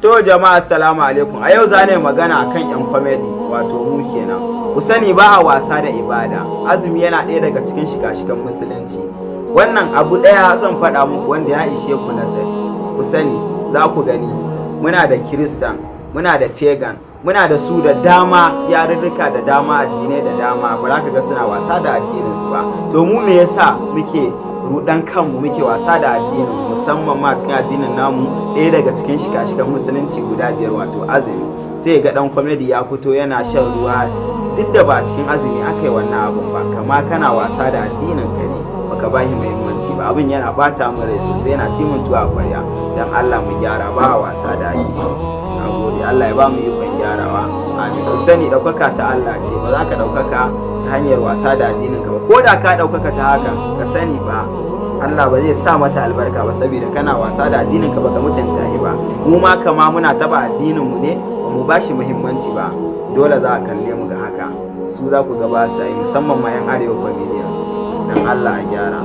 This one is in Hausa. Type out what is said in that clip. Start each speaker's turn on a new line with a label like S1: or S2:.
S1: To jama'a assalamu alaikum. A yau za ne magana akan yan comedy wato mu kenan. Ku sani ba a wasa da ibada. Azumi yana ɗaya daga cikin shika-shikan musulunci. Wannan abu ɗaya zan faɗa muku wanda ya ishe ku nazari. Ku sani za ku gani muna da Kiristan, muna da pagan, muna da su da dama yarurruka da dama addinai da dama ba za ka ga suna wasa da addininsu ba. To mu me yasa muke rudan kanmu muke wasa da addinin musamman ma cikin addinin namu ɗaya daga cikin shika-shikan musulunci guda 5 wato azumi, sai ga dan comedy ya fito yana shan ruwa duk da ba cikin azumi aka yi wannan abun ba, kama kana wasa da addinin ka ne baka ba shi muhimmanci ba. Abin yana bata mu rai sosai, yana ci mun tuwa kwarya. Dan Allah mu gyara, ba wasa da addini. Nagode, Allah ya ba mu ikon gyarawa. Amin. Ku sani ɗaukaka ta Allah ce, ba za ka ɗaukaka ta hanyar wasa da addinin ka ba. Ko da ka ɗaukaka ta haka ka sani ba Allah ba zai sa mata albarka ba, saboda kana wasa da addinin ka baka mutunta shi ba. Mu ma kama muna taba addinin mu ne ba mu bashi muhimmanci ba, dole za a kalle mu ga haka. Su za ku ga ba sa yi, musamman ma yan arewa comedians. Dan Allah a gyara.